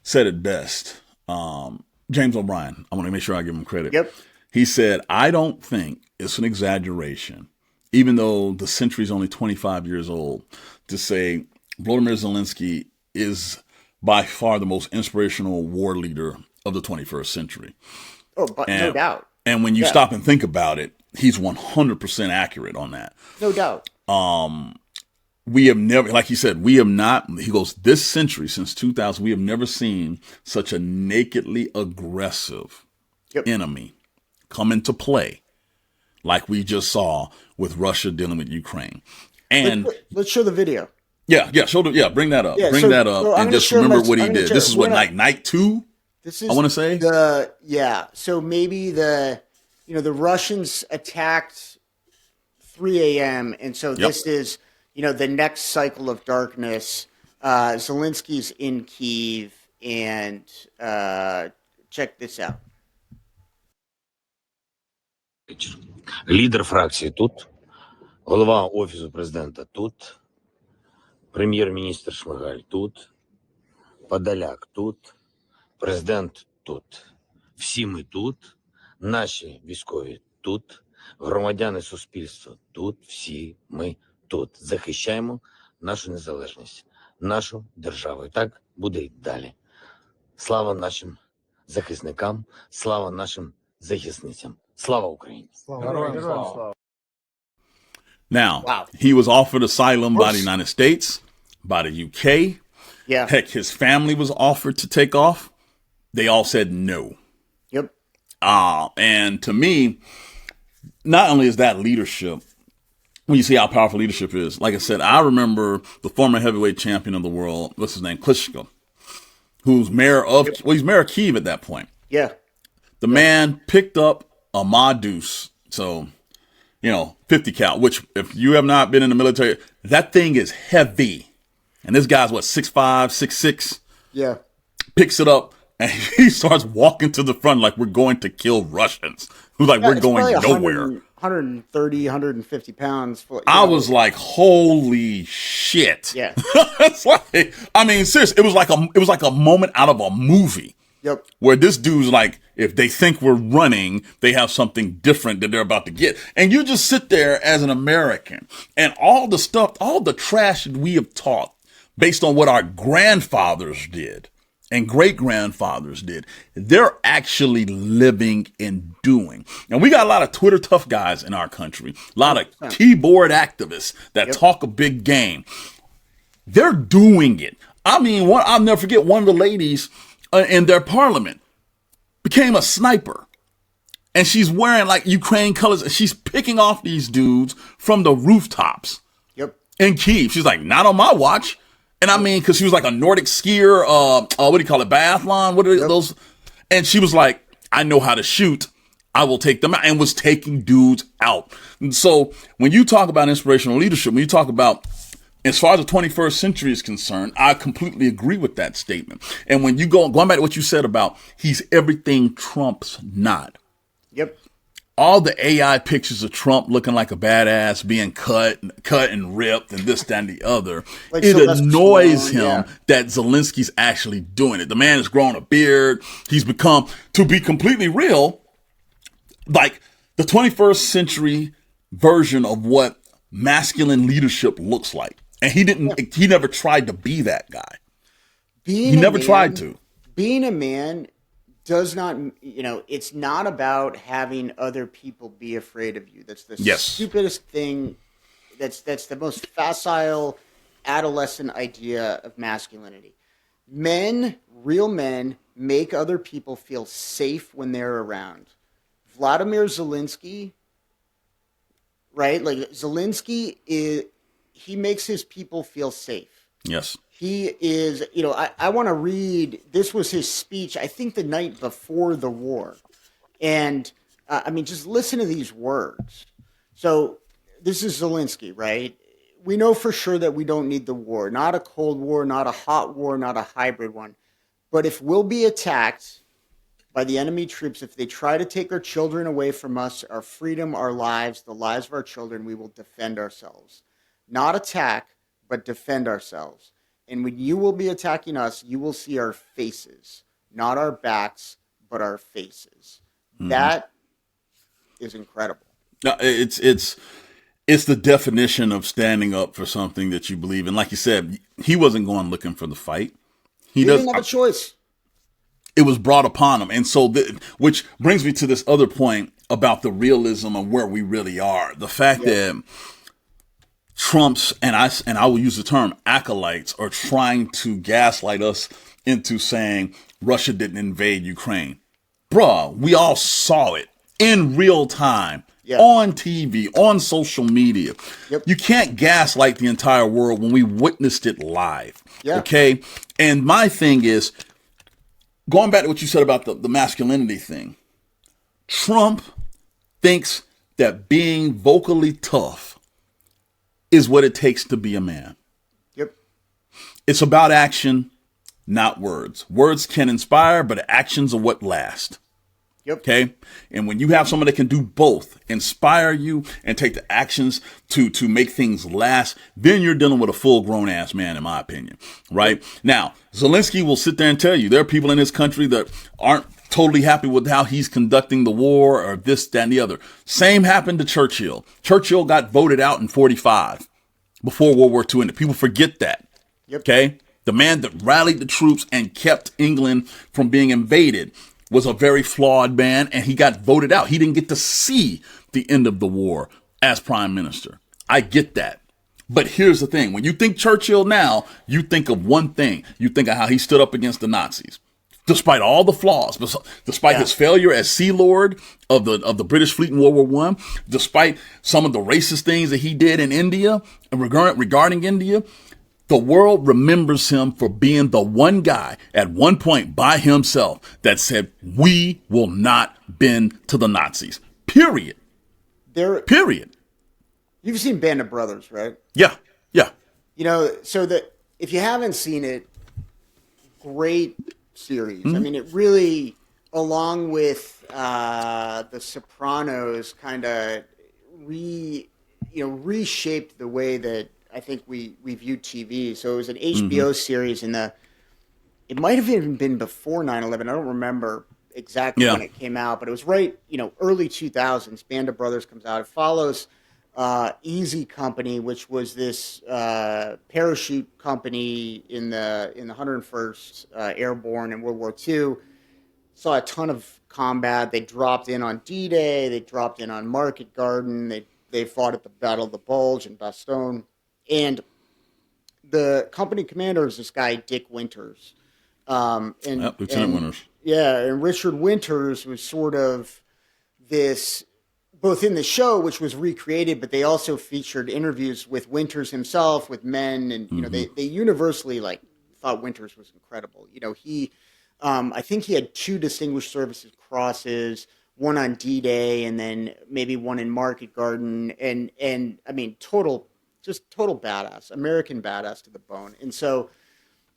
said it best. James O'Brien, I want to make sure I give him credit. Yep. He said, I don't think it's an exaggeration, even though the century is only 25 years old, to say Volodymyr Zelensky is by far the most inspirational war leader of the 21st century. Oh, but no doubt. And when you stop and think about it, he's 100% accurate on that. No doubt. We have never, like he said, we have not, he goes, this century, since 2000, we have never seen such a nakedly aggressive enemy come into play like we just saw with Russia dealing with Ukraine. And let's show the video. Yeah, bring that up. Bring that up and just remember what he did. This is what, night 2? This is, I want to say? So maybe the Russians attacked 3 a.m. And so this is, the next cycle of darkness. Zelensky's in Kyiv, and check this out. Лідер фракції тут, голова Офісу президента тут, прем'єр-міністр Шмигаль тут, Подоляк тут, президент тут. Всі ми тут, наші військові тут, громадяни суспільства тут, всі ми тут. Захищаємо нашу незалежність, нашу державу. І так буде й далі. Слава нашим захисникам, слава нашим захисницям. Слава Україні! Now, he was offered asylum by the United States, by the UK. Yeah. Heck, his family was offered to take off. They all said no. Yep. And to me, not only is that leadership, when you see how powerful leadership is, like I said, I remember the former heavyweight champion of the world, what's his name, Klitschko, who's mayor of, he's mayor of Kyiv at that point. Yeah. The man picked up a Madus, so, 50 cal, which if you have not been in the military, that thing is heavy. And this guy's 6'5", 6'6". Yeah. Picks it up and he starts walking to the front like we're going to kill Russians. Who's like, we're going nowhere. 130, 150 pounds. I was like, holy shit. Yeah. It's like, I mean, seriously, it was like a moment out of a movie. Yep. Where this dude's like, if they think we're running, they have something different that they're about to get. And you just sit there as an American and all the stuff, all the trash that we have taught based on what our grandfathers did and great-grandfathers did, they're actually living and doing. And we got a lot of Twitter tough guys in our country, a lot of keyboard activists that talk a big game. They're doing it. I mean, I'll never forget one of the ladies in their parliament became a sniper. And she's wearing like Ukraine colors. And she's picking off these dudes from the rooftops in Kyiv. She's like, not on my watch. And I mean, because she was like a Nordic skier, what do you call it, biathlon? What are those? And she was like, I know how to shoot. I will take them out, and was taking dudes out. And so when you talk about inspirational leadership, when you talk about, as far as the 21st century is concerned, I completely agree with that statement. And when you going back to what you said about he's everything Trump's not. Yep. All the AI pictures of Trump looking like a badass, being cut and ripped and this, that, and the other. Like it annoys him that Zelensky's actually doing it. The man has grown a beard. He's become, to be completely real, like the 21st century version of what masculine leadership looks like. And he never tried to be that guy. He never tried to. Being a man does not, it's not about having other people be afraid of you. That's the stupidest thing. That's the most facile adolescent idea of masculinity. Men, real men, make other people feel safe when they're around. Vladimir Zelensky, right? Like Zelensky he makes his people feel safe. Yes. He is, I want to read, this was his speech, I think the night before the war. And, just listen to these words. So this is Zelensky, right? We know for sure that we don't need the war. Not a cold war, not a hot war, not a hybrid one. But if we'll be attacked by the enemy troops. If they try to take our children away from us, our freedom, our lives, the lives of our children, we will defend ourselves. Not attack, but defend ourselves. And when you will be attacking us, you will see our faces, not our backs, but our faces. That is incredible. No, it's the definition of standing up for something that you believe in. Like you said, he wasn't going looking for the fight. He didn't have a choice. It was brought upon him. And so, which brings me to this other point about the realism of where we really are. The fact that Trump's, and I will use the term acolytes, are trying to gaslight us into saying Russia didn't invade Ukraine. Bruh, we all saw it in real time. On TV, on social media. You can't gaslight the entire world when we witnessed it live. Okay? And my thing is, going back to what you said about the masculinity thing, Trump thinks that being vocally tough is what it takes to be a man. It's about action, not words. Words can inspire, but actions are what last. Okay. And when you have someone that can do both, inspire you and take the actions to make things last, then you're dealing with a full grown ass man, in my opinion. Right now, Zelensky will sit there and tell you there are people in his country that aren't totally happy with how he's conducting the war or this, that, and the other. Same happened to Churchill. Churchill got voted out in 1945 before World War II. And people forget that. Okay. The man that rallied the troops and kept England from being invaded was a very flawed man, and he got voted out. He didn't get to see the end of the war as prime minister. I get that. But here's the thing. When you think Churchill now, you think of one thing. You think of how he stood up against the Nazis. Despite all the flaws, despite his failure as Sea Lord of the British fleet in World War I, despite some of the racist things that he did in India and regarding India, the world remembers him for being the one guy at one point by himself that said, we will not bend to the Nazis. Period. Period. You've seen Band of Brothers, right? Yeah. You know, so that if you haven't seen it, great series. I mean, it really, along with The Sopranos, kind of reshaped the way that I think we viewed TV. So it was an HBO series it might have even been before 9/11. I don't remember exactly when it came out, but it was right, early 2000s. Band of Brothers comes out. It follows Easy Company, which was this parachute company in the 101st Airborne in World War II. Saw a ton of combat. They dropped in on D-Day. They dropped in on Market Garden. They fought at the Battle of the Bulge and Bastogne. And the company commander is this guy, Dick Winters. Lieutenant Winters. Yeah, and Richard Winters was sort of this, both in the show, which was recreated, but they also featured interviews with Winters himself, with men, and they universally thought Winters was incredible. He, I think he had 2 Distinguished Services Crosses, one on D-Day, and then maybe one in Market Garden, and I mean, total badass, American badass to the bone. And so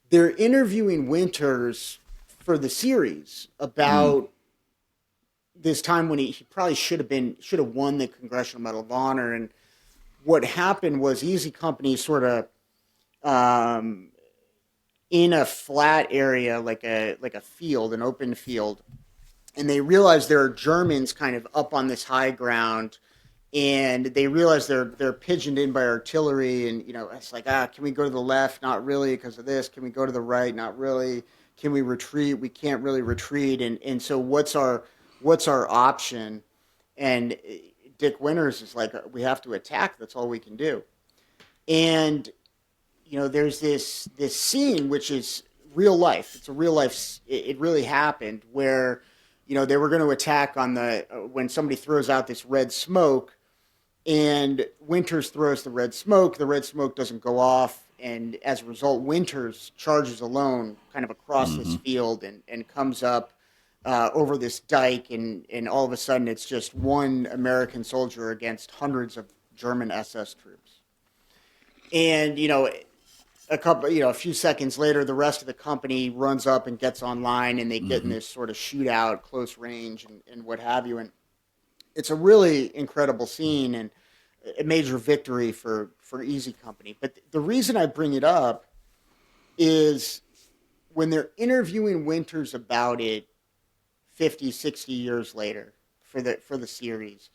they're interviewing Winters for the series about this time when he probably should have won the Congressional Medal of Honor. And what happened was Easy Company sort of in a flat area, like a field, an open field, and they realized there are Germans kind of up on this high ground. And they realize they're pigeoned in by artillery, and it's like, can we go to the left? Not really, because of this. Can we go to the right? Not really. Can we retreat? We can't really retreat. And so what's our option? And Dick Winters is like, we have to attack. That's all we can do. And there's this scene which is real life. It's a real life. It really happened where they were going to attack on when somebody throws out this red smoke. And Winters throws the red smoke doesn't go off, and as a result, Winters charges alone kind of across this field and comes up over this dike, and all of a sudden it's just one American soldier against hundreds of German SS troops. And, a few seconds later, the rest of the company runs up and gets online, and they get in this sort of shootout, close range, and what have you. And it's a really incredible scene and a major victory for Easy Company. But the reason I bring it up is when they're interviewing Winters about it 50, 60 years later for the series,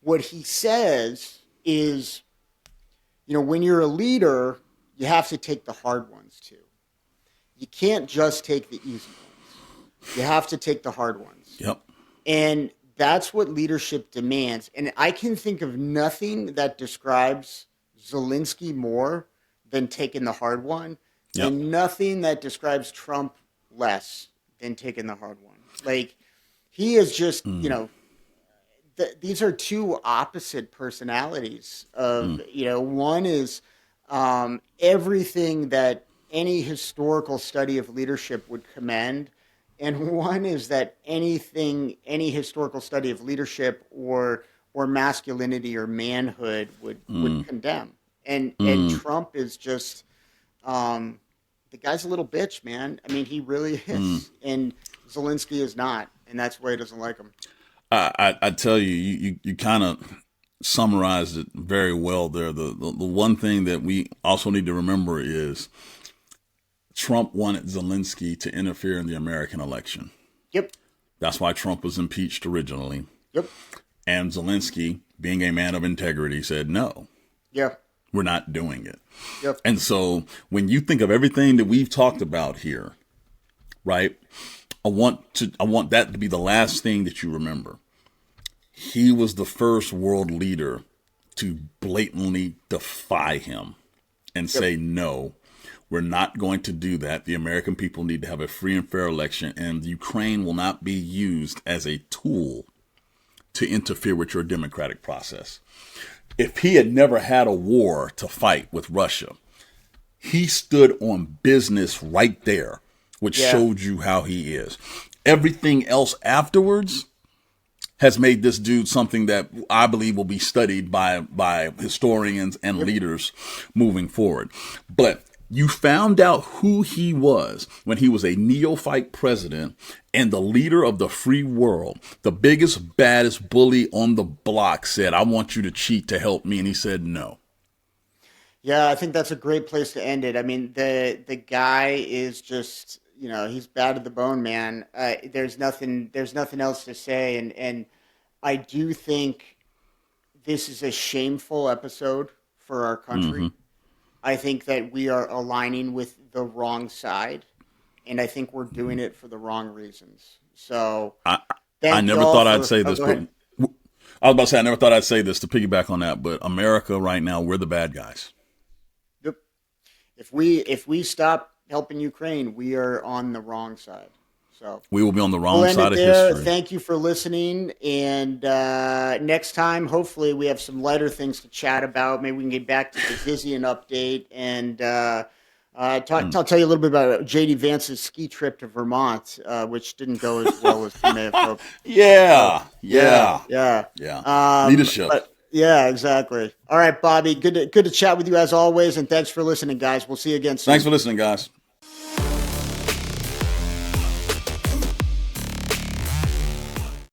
what he says is, when you're a leader, you have to take the hard ones too. You can't just take the easy ones. You have to take the hard ones. Yep. And that's what leadership demands. And I can think of nothing that describes Zelensky more than taking the hard one, and nothing that describes Trump less than taking the hard one. Like, he is just, these are two opposite personalities of, one is everything that any historical study of leadership would commend. And one is that any historical study of leadership or masculinity or manhood would condemn. And Trump is just, the guy's a little bitch, man. I mean, he really is. And Zelensky is not. And that's why he doesn't like him. I tell you, you kind of summarized it very well there. The one thing that we also need to remember is Trump wanted Zelensky to interfere in the American election. Yep. That's why Trump was impeached originally. Yep. And Zelensky, being a man of integrity, said, no, we're not doing it. Yep. And so when you think of everything that we've talked about here, right, I want that to be the last thing that you remember. He was the first world leader to blatantly defy him and say, no, we're not going to do that. The American people need to have a free and fair election, and Ukraine will not be used as a tool to interfere with your democratic process. If he had never had a war to fight with Russia, he stood on business right there, which showed you how he is. Everything else afterwards has made this dude something that I believe will be studied by historians and leaders moving forward. But you found out who he was when he was a neophyte president and the leader of the free world. The biggest, baddest bully on the block said, I want you to cheat to help me. And he said, no. Yeah, I think that's a great place to end it. I mean, the guy is just, he's bad to the bone, man. There's nothing else to say. And I do think this is a shameful episode for our country. Mm-hmm. I think that we are aligning with the wrong side, and I think we're doing it for the wrong reasons. So I never thought I'd say this, but I was about to say I never thought I'd say this to piggyback on that, but America right now, we're the bad guys. Yep. If we stop helping Ukraine, we are on the wrong side. So we will be on the wrong side of history. Thank you for listening. And next time, hopefully, we have some lighter things to chat about. Maybe we can get back to the Zizian update and I'll tell you a little bit about J.D. Vance's ski trip to Vermont, which didn't go as well as you may have hoped. Yeah. Leadership. Yeah, exactly. All right, Bobby. Good to chat with you as always, and thanks for listening, guys. We'll see you again soon. Thanks for listening, guys.